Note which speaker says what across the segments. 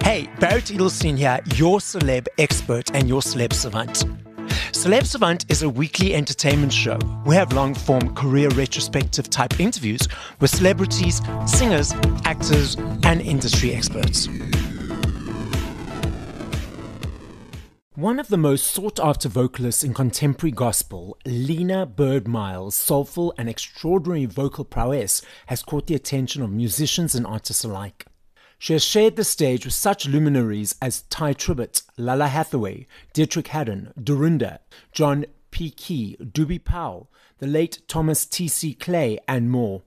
Speaker 1: Hey, Barret Edelstein here, your celeb expert and your Celeb Savant. Celeb Savant is a weekly entertainment show. We have long-form career retrospective type interviews with celebrities, singers, actors, and industry experts. One of the most sought-after vocalists in contemporary gospel, Lena Byrd Miles' soulful and extraordinary vocal prowess has caught the attention of musicians and artists alike. She has shared the stage with such luminaries as Ty Tribbett, Lala Hathaway, Dietrich Haddon, Dorinda, John P. Key, Doobie Powell, the late Thomas T.C. Clay, and more.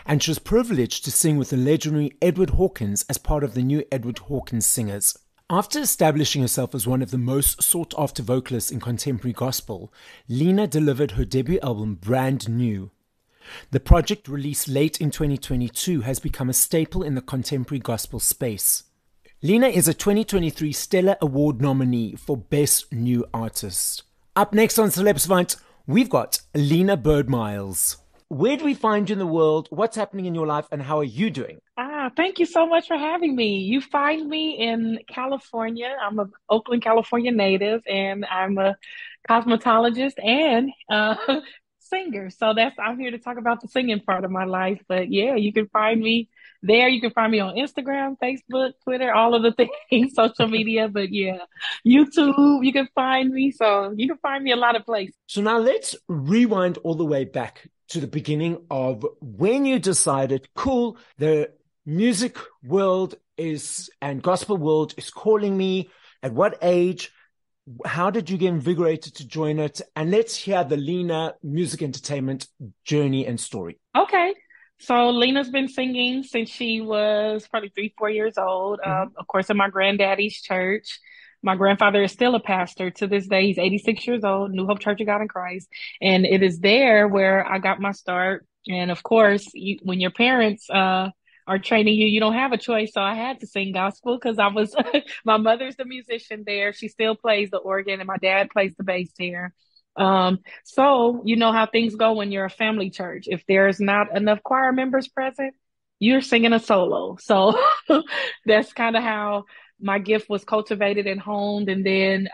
Speaker 1: And she was privileged to sing with the legendary Edwin Hawkins as part of the new Edwin Hawkins Singers. After establishing herself as one of the most sought-after vocalists in contemporary gospel, Lena delivered her debut album Brand New. The project, released late in 2022, has become a staple in the contemporary gospel space. Lena is a 2023 Stellar Award nominee for Best New Artist. Up next on Celeb Savant, we've got Lena Byrd Miles. Where do we find you in the world? What's happening in your life, and how are you doing?
Speaker 2: Thank you so much for having me. You find me in California. I'm an Oakland, California native, and I'm a cosmetologist and singer. So I'm here to talk about the singing part of my life. But yeah, you can find me there. You can find me on Instagram, Facebook, Twitter, all of the things, social media. But yeah, YouTube, you can find me. So you can find me a lot of places.
Speaker 1: So now let's rewind all the way back to the beginning of when you decided, cool, the music world and gospel world is calling me. At what age? How did you get invigorated to join it? And let's hear the Lena music entertainment journey and story.
Speaker 2: Okay. So Lena's been singing since she was probably 3-4 years old. Of course, in my granddaddy's church. My grandfather is still a pastor to this day. He's 86 years old, New Hope Church of God in Christ. And it is there where I got my start. And of course, when your parents are training you, you don't have a choice. So I had to sing gospel because my mother's the musician there. She still plays the organ, and my dad plays the bass there. So you know how things go when you're a family church. If there's not enough choir members present, you're singing a solo. So that's kind of how my gift was cultivated and honed. And then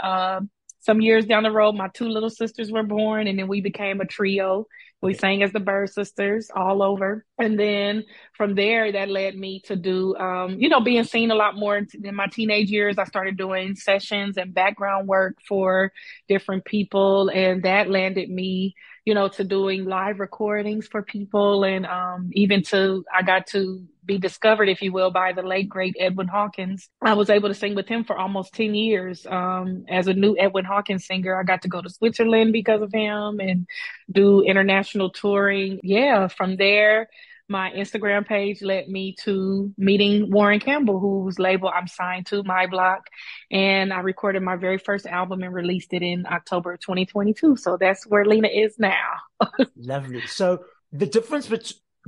Speaker 2: some years down the road, my 2 little sisters were born, and then we became a trio. We sang as the Byrd Sisters all over. And then from there, that led me to do, being seen a lot more in my teenage years. I started doing sessions and background work for different people. And that landed me, to doing live recordings for people. And I got to be discovered, if you will, by the late, great Edwin Hawkins. I was able to sing with him for almost 10 years. As a new Edwin Hawkins singer, I got to go to Switzerland because of him and do international touring. Yeah, from there, my Instagram page led me to meeting Warren Campbell, whose label I'm signed to, My Block. And I recorded my very first album and released it in October 2022. So that's where Lena is now.
Speaker 1: Lovely. So the difference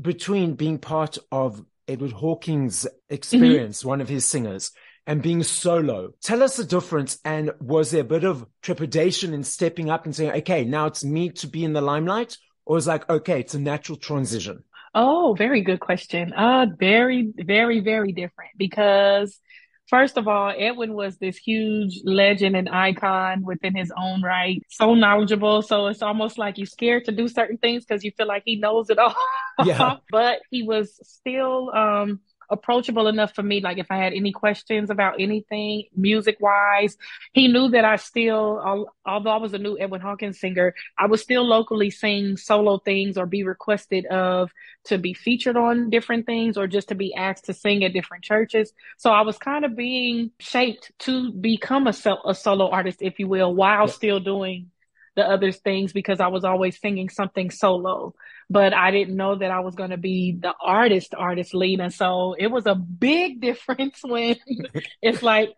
Speaker 1: between being part of Edwin Hawkins' experience, one of his singers, and being solo, tell us the difference. And was there a bit of trepidation in stepping up and saying, okay, now it's me to be in the limelight? Or is like, okay, it's a natural transition?
Speaker 2: Oh, very good question. Very, very, very different because first of all, Edwin was this huge legend and icon within his own right. So knowledgeable. So it's almost like you're scared to do certain things because you feel like he knows it all.
Speaker 1: Yeah.
Speaker 2: But he was still approachable enough for me. Like if I had any questions about anything music wise, he knew that I still, although I was a new Edwin Hawkins singer, I would still locally sing solo things or be requested to be featured on different things or just to be asked to sing at different churches. So I was kind of being shaped to become a solo artist, if you will, while still doing the other things because I was always singing something solo. But I didn't know that I was going to be the artist Lena. So it was a big difference when it's like,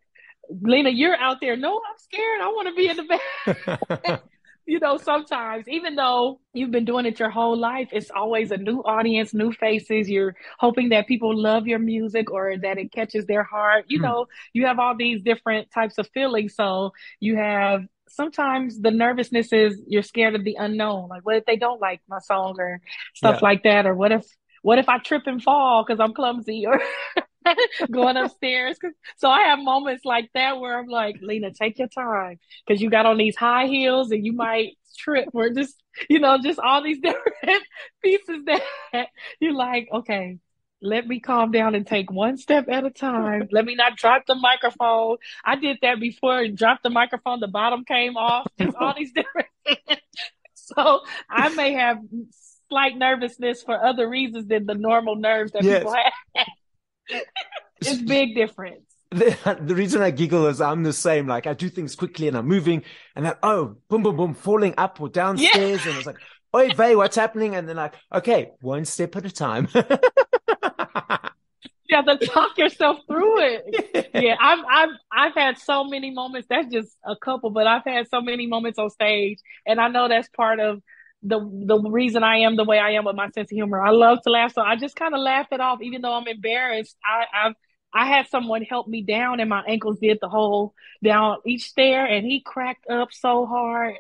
Speaker 2: Lena, you're out there. No, I'm scared. I want to be in the back. Sometimes, even though you've been doing it your whole life, it's always a new audience, new faces. You're hoping that people love your music or that it catches their heart. You have all these different types of feelings. So you have sometimes the nervousness is you're scared of the unknown. Like, what if they don't like my song or stuff
Speaker 1: Yeah.
Speaker 2: like that? Or what if I trip and fall because I'm clumsy or going upstairs? So I have moments like that where I'm like, Lena, take your time because you got on these high heels and you might trip or just, just all these different pieces that you're like, okay, let me calm down and take one step at a time. Let me not drop the microphone. I did that before and dropped the microphone. The bottom came off. Just all these different things. So I may have slight nervousness for other reasons than the normal nerves that people
Speaker 1: Yes.
Speaker 2: have. It's big difference.
Speaker 1: The reason I giggle is I'm the same. Like I do things quickly and I'm moving and then, oh, boom, boom, boom, falling up or downstairs.
Speaker 2: Yeah.
Speaker 1: And it's like, oi, vey, what's happening? And then like, okay, one step at a time.
Speaker 2: You have to talk yourself through it. Yeah, I've had so many moments. That's just a couple, but I've had so many moments on stage, and I know that's part of the reason I am the way I am with my sense of humor. I love to laugh, so I just kind of laugh it off, even though I'm embarrassed. I had someone help me down, and my ankles did the whole down each stair, and he cracked up so hard.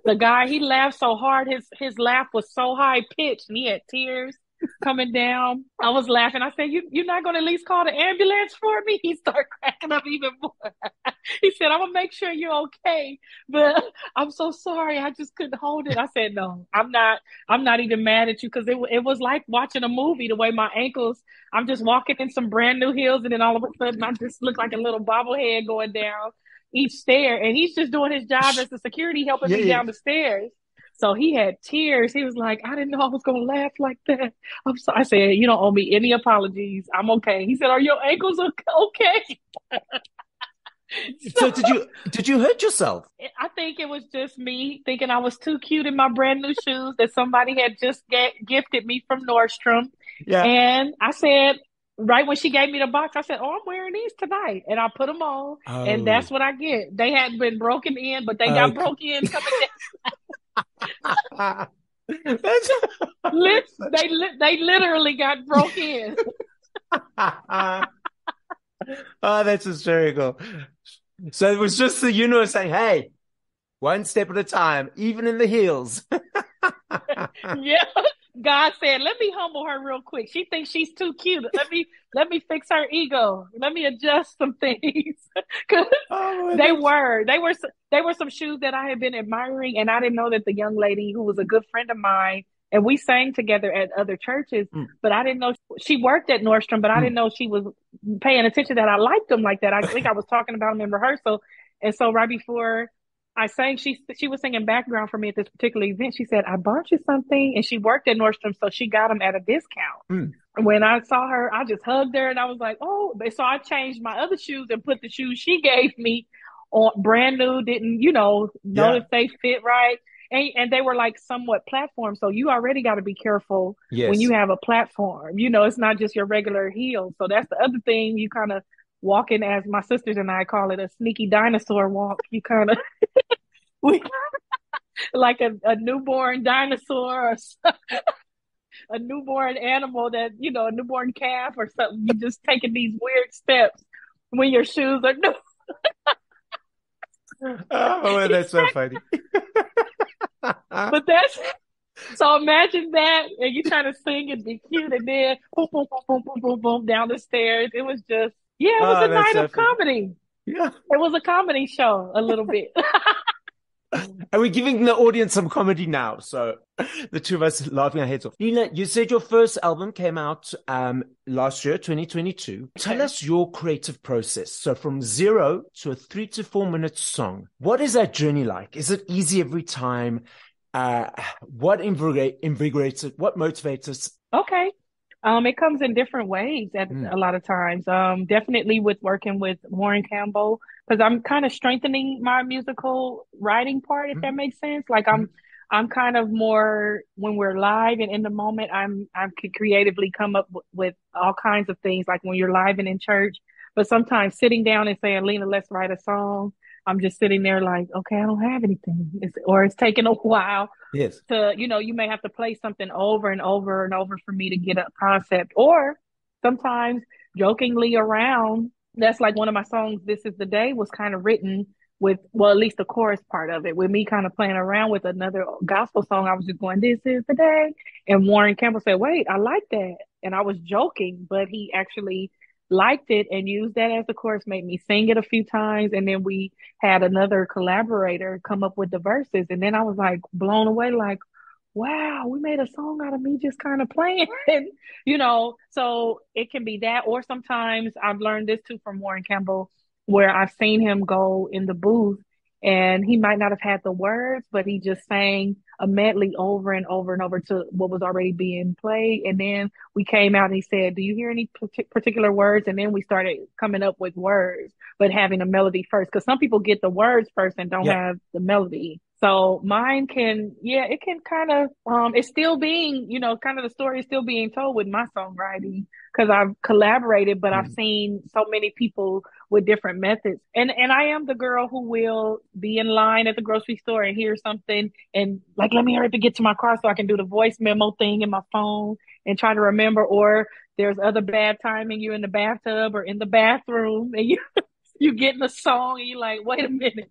Speaker 2: The guy, he laughed so hard, his laugh was so high pitched, and he had tears coming down. I was laughing. I said, you're not going to at least call the ambulance for me? He started cracking up even more. He said, I'm going to make sure you're okay, but I'm so sorry. I just couldn't hold it. I said, no, I'm not even mad at you because it was like watching a movie, the way my ankles, I'm just walking in some brand new heels and then all of a sudden I just look like a little bobblehead going down each stair. And he's just doing his job as the security helping me down the stairs. So he had tears. He was like, I didn't know I was going to laugh like that. I'm sorry. I said, you don't owe me any apologies. I'm okay. He said, are your ankles okay?
Speaker 1: So did you hurt yourself?
Speaker 2: I think it was just me thinking I was too cute in my brand new shoes that somebody had just gifted me from Nordstrom.
Speaker 1: Yeah.
Speaker 2: And I said, right when she gave me the box, I said, oh, I'm wearing these tonight. And I put them on. And that's what I get. They hadn't been broken in, but they got broke in coming down. They literally got broke in.
Speaker 1: Oh, that's hysterical. So it was just the universe saying, hey, one step at a time, even in the heels.
Speaker 2: Yeah. God said, let me humble her real quick. She thinks she's too cute. Let me fix her ego. Let me adjust some things. Cause they were some shoes that I had been admiring, and I didn't know that the young lady who was a good friend of mine, and we sang together at other churches, but I didn't know she worked at Nordstrom, but I didn't know she was paying attention that I liked them like that. I think I was talking about them in rehearsal. And so right before I sang, she was singing background for me at this particular event. She said, I bought you something. And she worked at Nordstrom, so she got them at a discount. When I saw her, I just hugged her and I was like, oh. So I changed my other shoes and put the shoes she gave me on brand new, didn't, know if they fit right. And they were like somewhat platform. So you already got to be careful when you have a platform. It's not just your regular heel. So that's the other thing. You kind of walk in, as my sisters and I call it, a sneaky dinosaur walk. You kind of, like a newborn dinosaur or a newborn animal that, a newborn calf or something. You just taking these weird steps when your shoes are new.
Speaker 1: Oh, that's so funny.
Speaker 2: But so imagine that, and you trying to sing and be cute, and then boom, boom, boom, boom, boom, boom, boom down the stairs. It was just, it was a night of comedy.
Speaker 1: Yeah,
Speaker 2: it was a comedy show a little bit.
Speaker 1: And we're giving the audience some comedy now. So the two of us laughing our heads off. Lena, you said your first album came out last year, 2022. Okay. Tell us your creative process. So from 0 to a 3 to 4 minute song, what is that journey like? Is it easy every time? What invigorates it? What motivates us?
Speaker 2: Okay. It comes in different ways a lot of times. Definitely with working with Warren Campbell, because I'm kind of strengthening my musical writing part, if that makes sense. Like I'm kind of more, when we're live and in the moment, I could creatively come up with all kinds of things, like when you're live and in church. But sometimes sitting down and saying, Lena, let's write a song, I'm just sitting there like, okay, I don't have anything. It's taking a while.
Speaker 1: Yes.
Speaker 2: You may have to play something over and over and over for me to get a concept. Or sometimes jokingly around, that's like one of my songs, This Is the Day, was kind of written with, well, at least the chorus part of it, with me kind of playing around with another gospel song. I was just going, "This is the day." And Warren Campbell said, "Wait, I like that." And I was joking, but he actually liked it and used that as the chorus, made me sing it a few times. And then we had another collaborator come up with the verses. And then I was like blown away, like, wow, we made a song out of me just kind of playing. So it can be that. Or sometimes I've learned this too from Warren Campbell, where I've seen him go in the booth and he might not have had the words, but he just sang a medley over and over and over to what was already being played. And then we came out and he said, "Do you hear any particular words?" And then we started coming up with words, but having a melody first. Because some people get the words first and don't have the melody. So mine can, it can kind of, it's still being, kind of the story is still being told with my songwriting because I've collaborated, but I've seen so many people with different methods. And I am the girl who will be in line at the grocery store and hear something and like, let me hurry up and get to my car so I can do the voice memo thing in my phone and try to remember. Or there's other bad timing. You're in the bathtub or in the bathroom and you get in the song and you're like, wait a minute.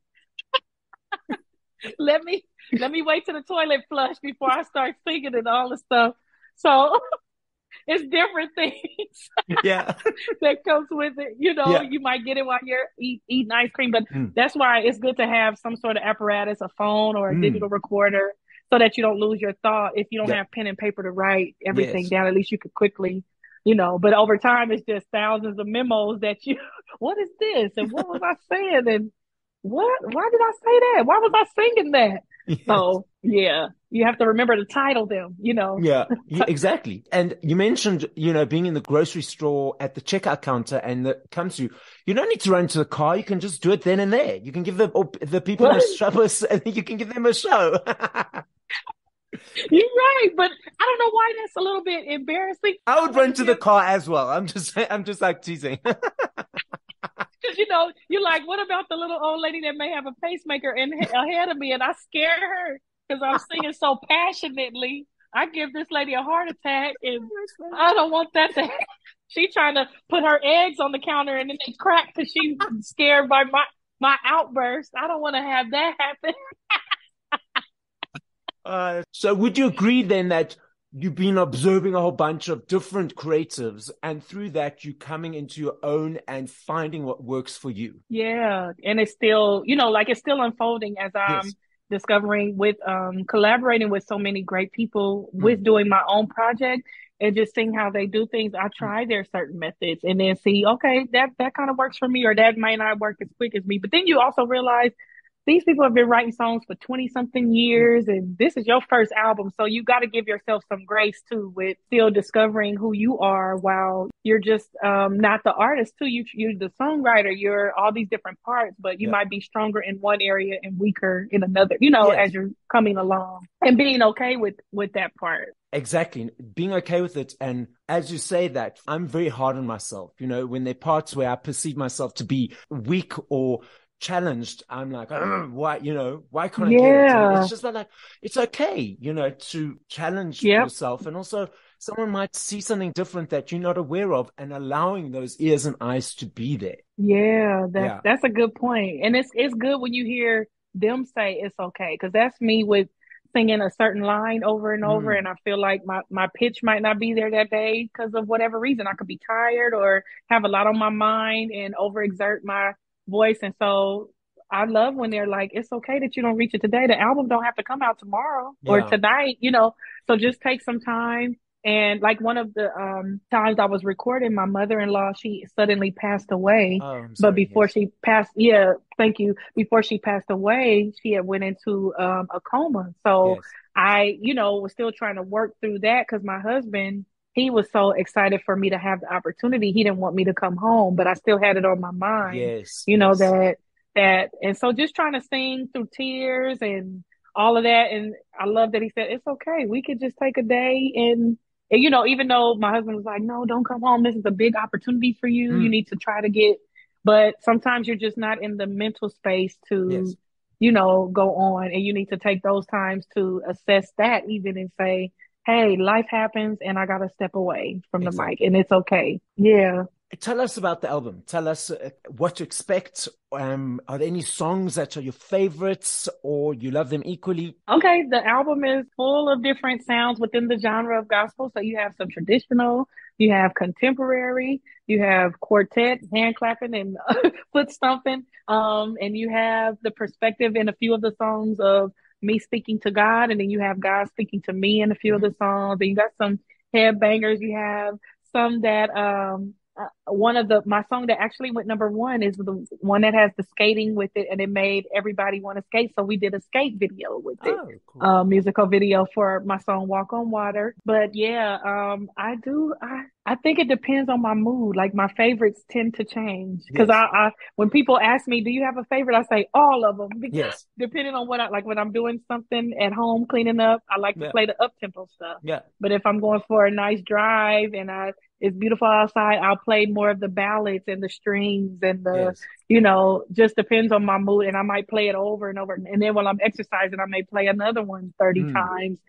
Speaker 2: Let me wait till the toilet flush before I start singing and all the stuff. So it's different things that comes with it. You might get it while you're eating ice cream, but that's why it's good to have some sort of apparatus, a phone or a digital recorder, so that you don't lose your thought. If you don't have pen and paper to write everything down, at least you could quickly, but over time it's just thousands of memos that what is this? And what was I saying? And why did I say that? Why was I singing that? Yes. So you have to remember to title them,
Speaker 1: Yeah, exactly. And you mentioned, being in the grocery store at the checkout counter and it comes to you. You don't need to run to the car. You can just do it then and there. You can give the people a show, you can give them a show.
Speaker 2: You're right, but I don't know why that's a little bit embarrassing.
Speaker 1: I would run to the car as well. I'm just like teasing.
Speaker 2: Because, you're like, what about the little old lady that may have a pacemaker ahead of me? And I scare her because I'm singing so passionately. I give this lady a heart attack and I don't want that to happen. She's trying to put her eggs on the counter and then they crack because she's scared by my outburst. I don't want to have that happen.
Speaker 1: So would you agree then that you've been observing a whole bunch of different creatives and through that you're coming into your own and finding what works for you?
Speaker 2: Yeah. And it's still, it's still unfolding as I'm discovering with collaborating with so many great people with doing my own project and just seeing how they do things. I try their certain methods and then see, okay, that kind of works for me, or that might not work as quick as me. But then you also realize these people have been writing songs for 20 something years and this is your first album. So you got to give yourself some grace too with still discovering who you are while you're just not the artist too. You're the songwriter, you're all these different parts, but you might be stronger in one area and weaker in another, as you're coming along, and being okay with that part.
Speaker 1: Exactly. Being okay with it. And as you say that, I'm very hard on myself, when there are parts where I perceive myself to be weak or challenged, I'm like, why can't I get it? And it's just like, it's okay, to challenge yourself. And also someone might see something different that you're not aware of, and allowing those ears and eyes to be there.
Speaker 2: That's a good point. And it's good when you hear them say it's okay. Cause that's me with singing a certain line over and over. And I feel like my pitch might not be there that day because of whatever reason. I could be tired or have a lot on my mind and overexert my voice. And so I love when they're like, it's okay that you don't reach it today. The album don't have to come out tomorrow or tonight, so just take some time. And like one of the times I was recording, my mother-in-law, she suddenly passed away. But before she passed, thank you. Before she passed away, she had went into a coma. So I, was still trying to work through that because my husband, he was so excited for me to have the opportunity. He didn't want me to come home, but I still had it on my mind, that, and so just trying to sing through tears and all of that. And I love that he said, it's okay. We could just take a day and even though my husband was like, no, don't come home. This is a big opportunity for you. You need to try to but sometimes you're just not in the mental space to, go on, and you need to take those times to assess that even and say, hey, life happens and I got to step away from the mic and it's okay. Yeah.
Speaker 1: Tell us about the album. Tell us what to expect. Are there any songs that are your favorites or you love them equally?
Speaker 2: Okay, the album is full of different sounds within the genre of gospel. So you have some traditional, you have contemporary, you have quartet, hand clapping and foot stomping. And you have the perspective in a few of the songs of me speaking to God, and then you have God speaking to me in a few of
Speaker 1: Mm-hmm.
Speaker 2: the songs. And you got some headbangers. You have some that one of my song that actually went number one is the one that has the skating with it, and it made everybody want to skate. So we did a skate video with it,
Speaker 1: Oh, cool.
Speaker 2: musical video for my song "Walk on Water." But yeah, I think it depends on my mood. Like my favorites tend to change because
Speaker 1: Yes.
Speaker 2: I when people ask me, "Do you have a favorite?" I say all of them because
Speaker 1: Yes.
Speaker 2: depending on what I like. When I'm doing something at home cleaning up, I like to
Speaker 1: Yeah.
Speaker 2: play the up tempo stuff.
Speaker 1: Yeah.
Speaker 2: But if I'm going for a nice drive and it's beautiful outside, I'll play more of the ballads and the strings and
Speaker 1: Yes.
Speaker 2: just depends on my mood. And I might play it over and over. And then while I'm exercising, I may play another one 30
Speaker 1: Mm.
Speaker 2: times.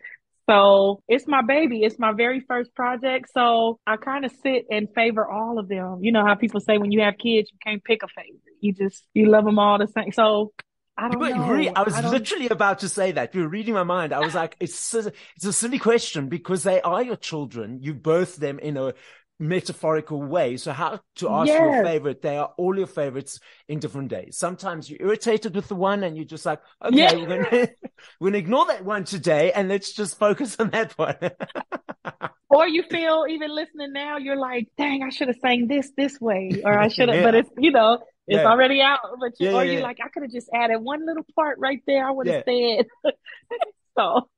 Speaker 2: So it's my baby. It's my very first project. So I kind of sit and favor all of them. You know how people say when you have kids, you can't pick a favorite. You love them all the same. So I
Speaker 1: You
Speaker 2: don't
Speaker 1: were really,
Speaker 2: know.
Speaker 1: I was literally about to say that. You were reading my mind. I was like, it's a silly question because they are your children. You birthed them in a metaphorical way. So how to ask your
Speaker 2: Yes.
Speaker 1: favorite? They are all your favorites in different days. Sometimes you're irritated with the one and you're just like,
Speaker 2: Yeah.
Speaker 1: okay, we're going to ignore that one today and let's just focus on that one.
Speaker 2: Or you feel even listening now, you're like, dang, I should have sang this way, or I should have, but
Speaker 1: Yeah.
Speaker 2: it's
Speaker 1: Yeah.
Speaker 2: already out. But
Speaker 1: Yeah.
Speaker 2: or
Speaker 1: Yeah.
Speaker 2: you
Speaker 1: Yeah.
Speaker 2: like, I could have just added one little part right there. I would have
Speaker 1: Yeah.
Speaker 2: said. So,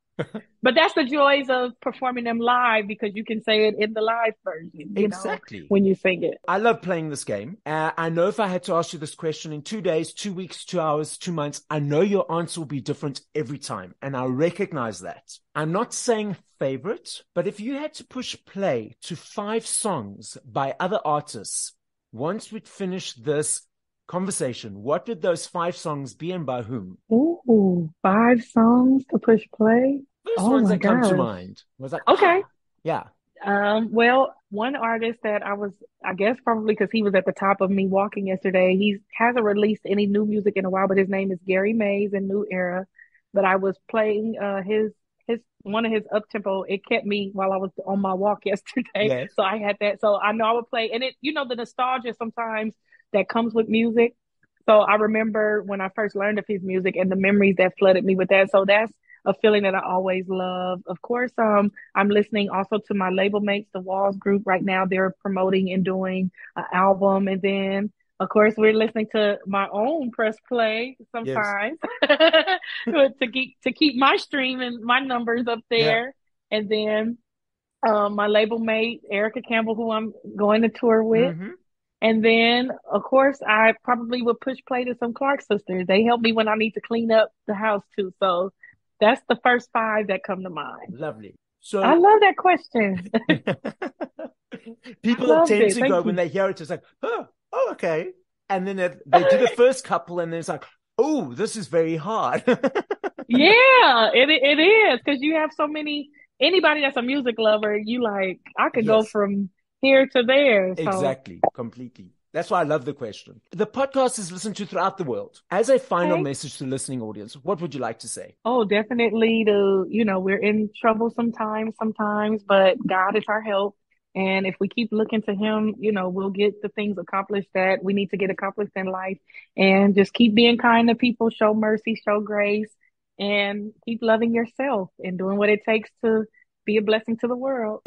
Speaker 2: but that's the joys of performing them live because you can say it in the live version,
Speaker 1: Exactly.
Speaker 2: when you sing it.
Speaker 1: I love playing this game. I know if I had to ask you this question in 2 days, 2 weeks, 2 hours, 2 months, I know your answer will be different every time. And I recognize that. I'm not saying favorite, but if you had to push play to 5 songs by other artists, once we'd finished this conversation, what would those 5 songs be and by whom?
Speaker 2: Ooh, 5 songs to push play.
Speaker 1: First
Speaker 2: Oh
Speaker 1: ones
Speaker 2: my
Speaker 1: that come to
Speaker 2: gosh.
Speaker 1: mind was like,
Speaker 2: Okay.
Speaker 1: yeah.
Speaker 2: Well, one artist that I guess probably because he was at the top of me walking yesterday, he hasn't released any new music in a while, but his name is Gary Mays in New Era. But I was playing his one of his up tempo. It kept me while I was on my walk yesterday.
Speaker 1: Yes.
Speaker 2: So I had that. So I know I would play, and the nostalgia sometimes that comes with music. So I remember when I first learned of his music and the memories that flooded me with that. So that's a feeling that I always love. Of course, I'm listening also to my label mates, the Walls Group. Right now, they're promoting and doing an album, and then of course we're listening to my own press play
Speaker 1: Yes.
Speaker 2: sometimes to keep my stream and my numbers up
Speaker 1: Yeah.
Speaker 2: there, and then my label mate Erica Campbell, who I'm going to tour with.
Speaker 1: Mm-hmm.
Speaker 2: And then, of course, I probably would push play to some Clark sisters. They help me when I need to clean up the house too. So that's the first 5 that come to mind.
Speaker 1: Lovely.
Speaker 2: I
Speaker 1: So
Speaker 2: love that question. I
Speaker 1: people
Speaker 2: loved
Speaker 1: tend
Speaker 2: it.
Speaker 1: to go
Speaker 2: Thank
Speaker 1: when
Speaker 2: you.
Speaker 1: they hear it, it's like, oh, okay. And then they do the first couple and then it's like, oh, this is very hard.
Speaker 2: Yeah, it is because you have so many. Anybody that's a music lover, you like, I could go
Speaker 1: Yes,
Speaker 2: from here to there. So,
Speaker 1: exactly. Completely. That's why I love the question. The podcast is listened to throughout the world. As a final
Speaker 2: okay.
Speaker 1: message to the listening audience, what would you like to say?
Speaker 2: Oh, definitely. We're in trouble sometimes, but God is our help. And if we keep looking to Him, we'll get the things accomplished that we need to get accomplished in life. And just keep being kind to people, show mercy, show grace, and keep loving yourself and doing what it takes to be a blessing to the world.